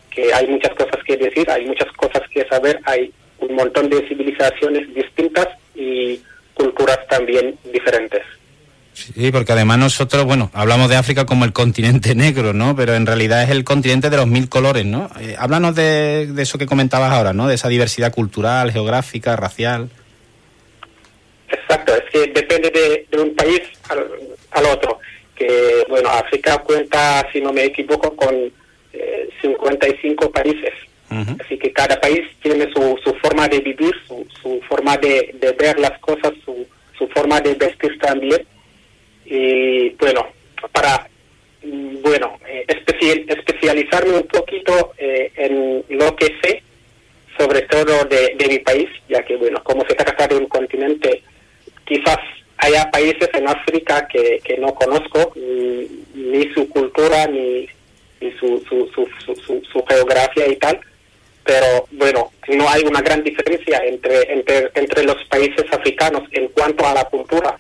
Que hay muchas cosas que decir, hay muchas cosas que saber, hay un montón de civilizaciones distintas y culturas también diferentes. Sí, porque además nosotros, hablamos de África como el continente negro, ¿no? Pero en realidad es el continente de los 1000 colores, ¿no? Háblanos de eso que comentabas ahora, ¿no? De esa diversidad cultural, geográfica, racial. Exacto, es que depende de un país al otro. Que, África cuenta, si no me equivoco, con 55 países. Uh-huh. Así que cada país tiene su forma de vivir, su forma de ver las cosas, su forma de vestir también. Y para especializarme un poquito en lo que sé, sobre todo de mi país, ya que como se trata de un continente, quizás haya países en África que no conozco, ni su cultura ni su geografía y tal, pero no hay una gran diferencia entre los países africanos en cuanto a la cultura,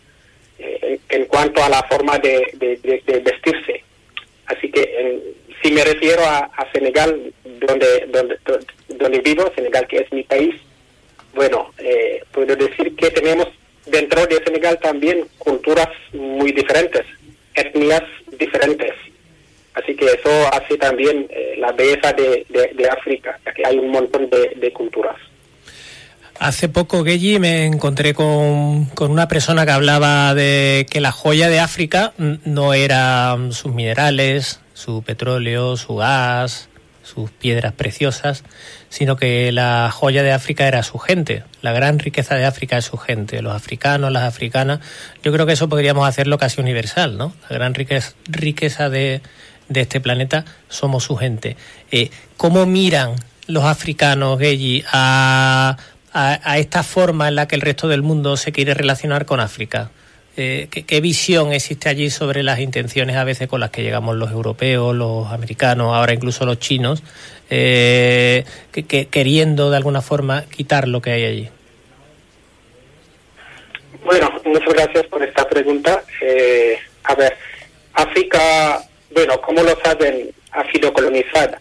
en cuanto a la forma de vestirse. Así que si me refiero a Senegal, donde vivo, Senegal, que es mi país, puedo decir que tenemos dentro de Senegal también culturas muy diferentes, etnias diferentes. Así que eso hace también la belleza de África, ya que hay un montón de culturas. Hace poco, Gueyi, me encontré con una persona que hablaba de que la joya de África no eran sus minerales, su petróleo, su gas, sus piedras preciosas, sino que la joya de África era su gente. La gran riqueza de África es su gente, los africanos, las africanas. Yo creo que eso podríamos hacerlo casi universal, ¿no? La gran riqueza de este planeta somos su gente. ¿Cómo miran los africanos, Gueyi, a esta forma en la que el resto del mundo se quiere relacionar con África? ¿Qué visión existe allí sobre las intenciones a veces con las que llegamos los europeos, los americanos, ahora incluso los chinos, queriendo de alguna forma quitar lo que hay allí? Muchas gracias por esta pregunta. África, como lo saben, ha sido colonizada.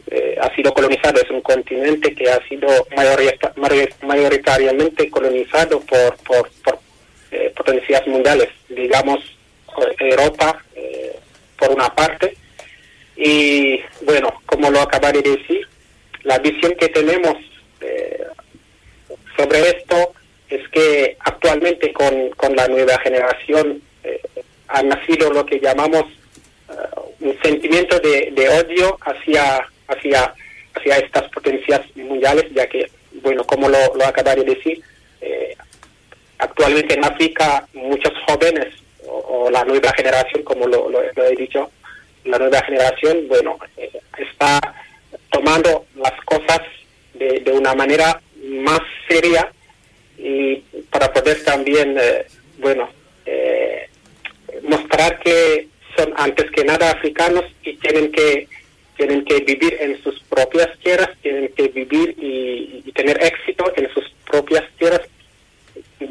Es un continente que ha sido mayoritariamente colonizado por potencias mundiales, digamos Europa por una parte, y como lo acaba de decir, la visión que tenemos sobre esto es que actualmente con la nueva generación ha nacido lo que llamamos un sentimiento de odio hacia estas potencias mundiales, ya que, como lo acaba de decir, actualmente en África muchos jóvenes, o la nueva generación, como lo he dicho, la nueva generación, está tomando las cosas de una manera más seria, y para poder también, mostrar que son antes que nada africanos y tienen que vivir en sus propias tierras, tienen que vivir y tener éxito en sus propias tierras.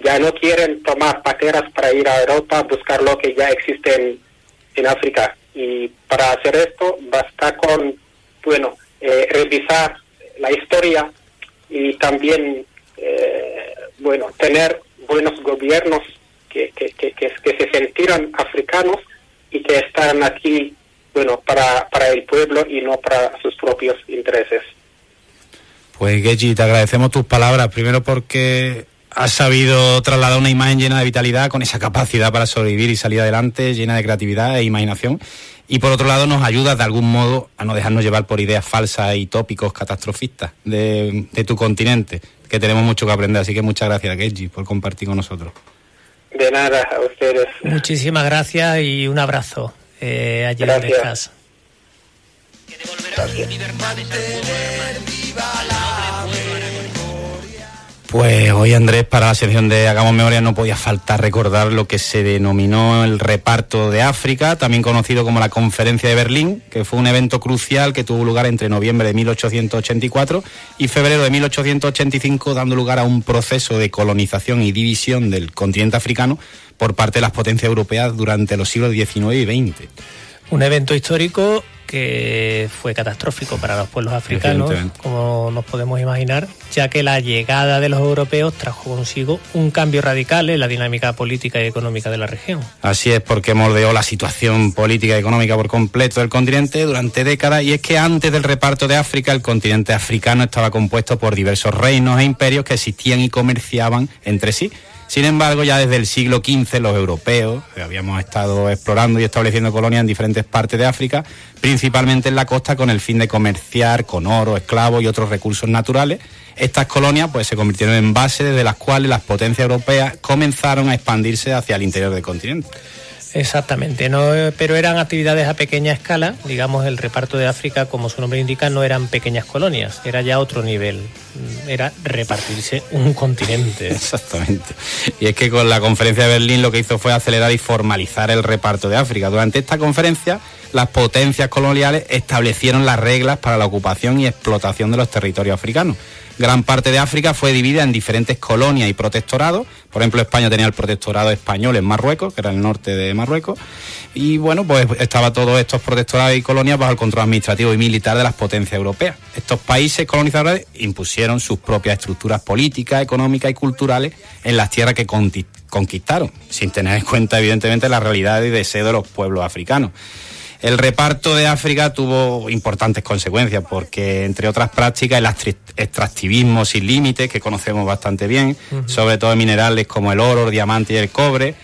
Ya no quieren tomar pateras para ir a Europa a buscar lo que ya existe en África. Y para hacer esto basta con, revisar la historia y también, tener buenos gobiernos que se sintieran africanos y que están aquí, para el pueblo y no para sus propios intereses. Pues Gedji, te agradecemos tus palabras, primero porque has sabido trasladar una imagen llena de vitalidad, con esa capacidad para sobrevivir y salir adelante, llena de creatividad e imaginación, y por otro lado nos ayudas de algún modo a no dejarnos llevar por ideas falsas y tópicos catastrofistas de tu continente, que tenemos mucho que aprender, así que muchas gracias, Gedji, por compartir con nosotros. De nada, a ustedes. Muchísimas gracias y un abrazo allí donde estás. Gracias. Pues hoy, Andrés, para la sección de Hagamos Memoria no podía faltar recordar lo que se denominó el Reparto de África, también conocido como la Conferencia de Berlín, que fue un evento crucial que tuvo lugar entre noviembre de 1884 y febrero de 1885, dando lugar a un proceso de colonización y división del continente africano por parte de las potencias europeas durante los siglos XIX y XX. Un evento histórico que fue catastrófico para los pueblos africanos, como nos podemos imaginar, ya que la llegada de los europeos trajo consigo un cambio radical en la dinámica política y económica de la región. Así es, porque moldeó la situación política y económica por completo del continente durante décadas, y es que antes del reparto de África, el continente africano estaba compuesto por diversos reinos e imperios que existían y comerciaban entre sí. Sin embargo, ya desde el siglo XV los europeos habíamos estado explorando y estableciendo colonias en diferentes partes de África, principalmente en la costa, con el fin de comerciar con oro, esclavos y otros recursos naturales. Estas colonias pues se convirtieron en bases desde las cuales las potencias europeas comenzaron a expandirse hacia el interior del continente. Exactamente, pero eran actividades a pequeña escala. Digamos, el reparto de África, como su nombre indica, no eran pequeñas colonias, era ya otro nivel, era repartirse un continente. Exactamente. Y es que con la Conferencia de Berlín lo que hizo fue acelerar y formalizar el reparto de África. Durante esta conferencia, las potencias coloniales establecieron las reglas para la ocupación y explotación de los territorios africanos. Gran parte de África fue dividida en diferentes colonias y protectorados. Por ejemplo, España tenía el protectorado español en Marruecos, que era el norte de Marruecos. Y bueno, pues estaba todos estos protectorados y colonias bajo el control administrativo y militar de las potencias europeas. Estos países colonizadores impusieron sus propias estructuras políticas, económicas y culturales en las tierras que conquistaron, sin tener en cuenta, evidentemente, la realidad y deseo de los pueblos africanos. El reparto de África tuvo importantes consecuencias porque, entre otras prácticas, el extractivismo sin límites, que conocemos bastante bien, sobre todo en minerales como el oro, el diamante y el cobre,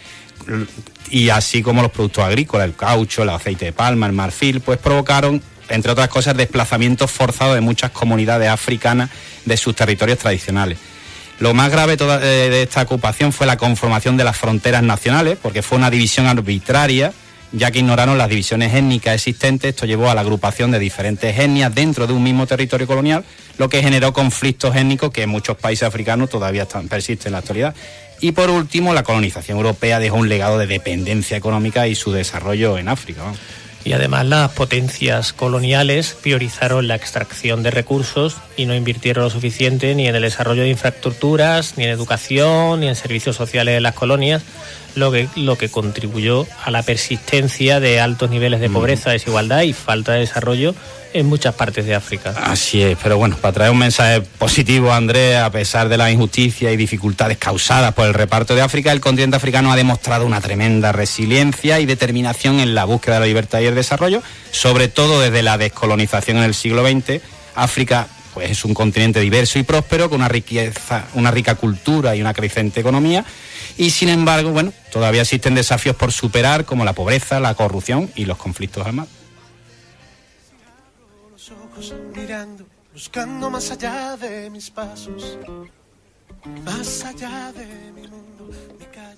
y así como los productos agrícolas, el caucho, el aceite de palma, el marfil, pues provocaron, entre otras cosas, desplazamientos forzados de muchas comunidades africanas de sus territorios tradicionales. Lo más grave de esta ocupación fue la conformación de las fronteras nacionales, porque fue una división arbitraria, ya que ignoraron las divisiones étnicas existentes. Esto llevó a la agrupación de diferentes etnias dentro de un mismo territorio colonial, lo que generó conflictos étnicos que en muchos países africanos todavía persisten en la actualidad. Y por último, la colonización europea dejó un legado de dependencia económica y su desarrollo en África. Y además las potencias coloniales priorizaron la extracción de recursos y no invirtieron lo suficiente ni en el desarrollo de infraestructuras, ni en educación, ni en servicios sociales en las colonias, lo que contribuyó a la persistencia de altos niveles de pobreza, desigualdad y falta de desarrollo en muchas partes de África. Así es, pero bueno, para traer un mensaje positivo, Andrés, a pesar de las injusticias y dificultades causadas por el reparto de África, el continente africano ha demostrado una tremenda resiliencia y determinación en la búsqueda de la libertad y el desarrollo, sobre todo desde la descolonización en el siglo XX. África pues es un continente diverso y próspero, con una rica cultura y una creciente economía, y sin embargo, bueno, todavía existen desafíos por superar, como la pobreza, la corrupción y los conflictos armados. Mirando, buscando más allá de mis pasos, más allá de mi mundo, mi calle.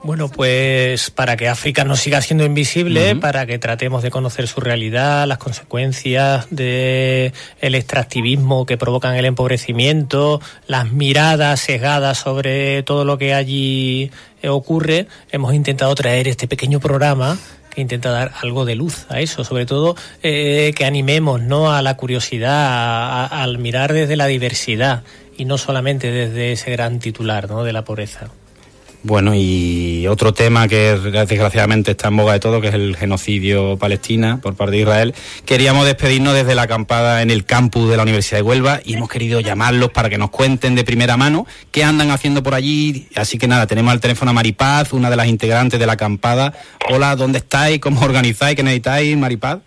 Bueno, pues para que África no siga siendo invisible, para que tratemos de conocer su realidad, las consecuencias del extractivismo que provocan el empobrecimiento, las miradas sesgadas sobre todo lo que allí ocurre, hemos intentado traer este pequeño programa que intenta dar algo de luz a eso, sobre todo que animemos, ¿no?, a la curiosidad, al mirar desde la diversidad y no solamente desde ese gran titular, ¿no?, de la pobreza. Bueno, y otro tema que desgraciadamente está en boga de todo, que es el genocidio palestina por parte de Israel. Queríamos despedirnos desde la acampada en el campus de la Universidad de Huelva y hemos querido llamarlos para que nos cuenten de primera mano qué andan haciendo por allí. Así que nada, tenemos al teléfono a Maripaz, una de las integrantes de la acampada. Hola, ¿dónde estáis? ¿Cómo os organizáis? ¿Qué necesitáis, Maripaz?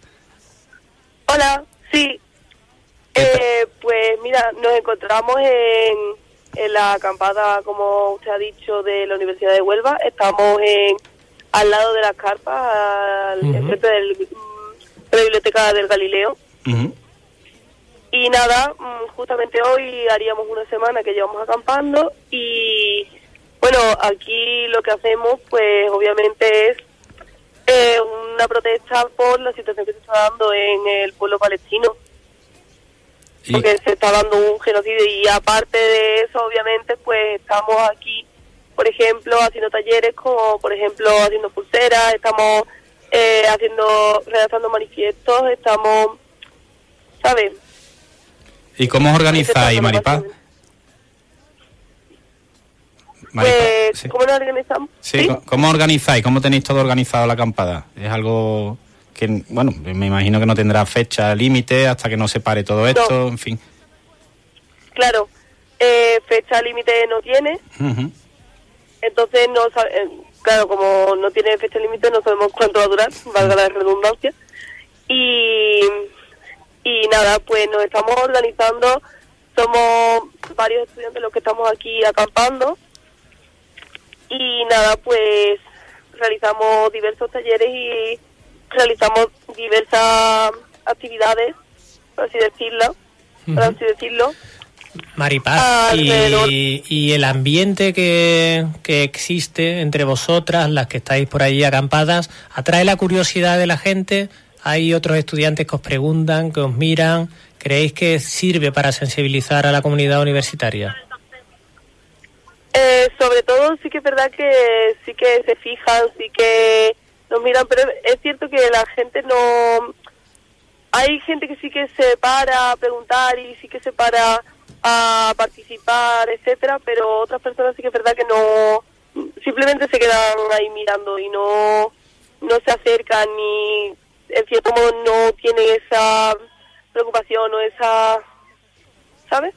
Hola, sí. Pues mira, mira, nos encontramos en la acampada, como usted ha dicho, de la Universidad de Huelva. Estamos al lado de las carpas, enfrente de la biblioteca del Galileo. Y nada, justamente hoy haríamos una semana que llevamos acampando y bueno, aquí lo que hacemos pues obviamente es una protesta por la situación que se está dando en el pueblo palestino. Porque se está dando un genocidio y aparte de eso obviamente pues estamos aquí, por ejemplo, haciendo talleres como por ejemplo haciendo pulseras, estamos redactando manifiestos, estamos, ¿sabes? ¿Y cómo os organizáis, Maripaz? Pues, ¿cómo nos organizamos? Sí, ¿cómo organizáis? ¿Cómo tenéis todo organizado la acampada? Es algo que, bueno, me imagino que no tendrá fecha límite hasta que no se pare todo esto, en fin. Claro, fecha límite no tiene, entonces no claro, como no tiene fecha límite no sabemos cuánto va a durar, valga la redundancia, y nada, pues nos estamos organizando, somos varios estudiantes los que estamos aquí acampando y nada, pues realizamos diversos talleres y realizamos diversas actividades, por así decirlo. Maripaz, y el ambiente que existe entre vosotras, las que estáis por allí acampadas, ¿atrae la curiosidad de la gente? ¿Hay otros estudiantes que os preguntan, que os miran? ¿Creéis que sirve para sensibilizar a la comunidad universitaria? Sobre todo sí que es verdad que sí que se fijan, sí que nos miran, pero es cierto que la gente no... Hay gente que sí que se para a preguntar y sí que se para a participar, etcétera, pero otras personas sí que es verdad que no... Simplemente se quedan ahí mirando y no se acercan ni... En cierto modo no tiene esa preocupación o esa... ¿Sabes?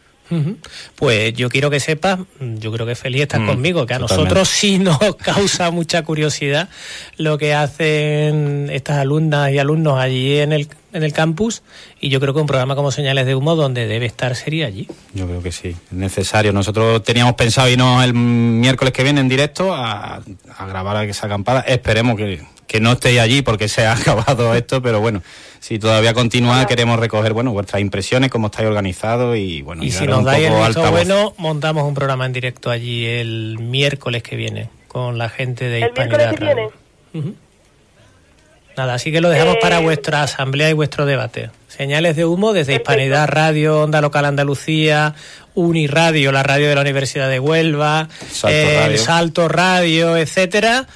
Pues yo quiero que sepas, yo creo que Félix estás conmigo, que a nosotros sí nos causa mucha curiosidad lo que hacen estas alumnas y alumnos allí en el campus, y yo creo que un programa como Señales de Humo donde debe estar sería allí. Yo creo que sí, es necesario. Nosotros teníamos pensado irnos el miércoles que viene en directo a grabar esa acampada. Esperemos que no estéis allí porque se ha acabado esto, pero bueno, si todavía continúa, queremos recoger, bueno, vuestras impresiones, cómo estáis organizados y bueno, y si nos dais el visto bueno, montamos un programa en directo allí el miércoles que viene con la gente de Hispanidad Radio. Nada, así que lo dejamos para vuestra asamblea y vuestro debate. Señales de Humo desde Hispanidad Radio, Onda Local Andalucía, Uniradio, la radio de la Universidad de Huelva, Salto Radio, etcétera.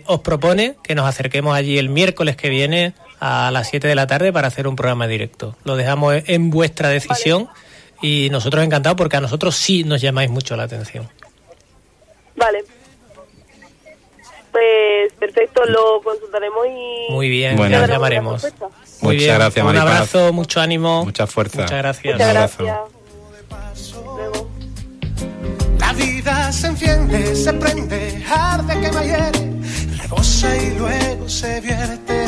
Os propone que nos acerquemos allí el miércoles que viene a las 7 de la tarde para hacer un programa directo. Lo dejamos en vuestra decisión y nosotros encantados porque a nosotros sí nos llamáis mucho la atención. Vale. Pues perfecto, lo consultaremos y... Muy bien, bueno, nos llamaremos. Muy bien, gracias, un abrazo, mucho ánimo. Mucha fuerza. Muchas gracias. Muchas gracias. La vida se enciende, se prende, arde, quema, hiere, rebosa y luego se vierte.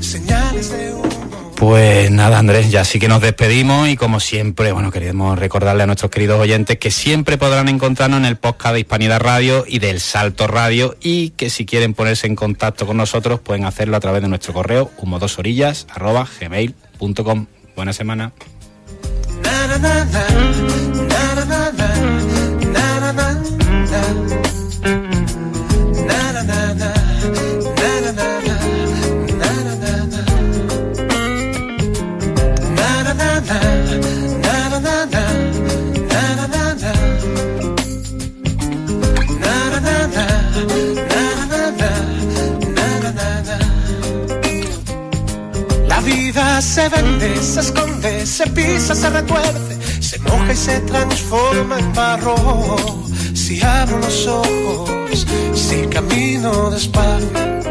Señales de humo. Pues nada, Andrés, ya sí que nos despedimos y como siempre, bueno, queremos recordarle a nuestros queridos oyentes que siempre podrán encontrarnos en el podcast de Hispanidad Radio y del Salto Radio y que si quieren ponerse en contacto con nosotros pueden hacerlo a través de nuestro correo humodosorillas@gmail.com. Buena semana. Na, na, na, na, na, na, na, na. La vida se vende, se esconde, se pisa, se retuerce, se moja y se transforma en barro. Si abro los ojos, si camino despacio,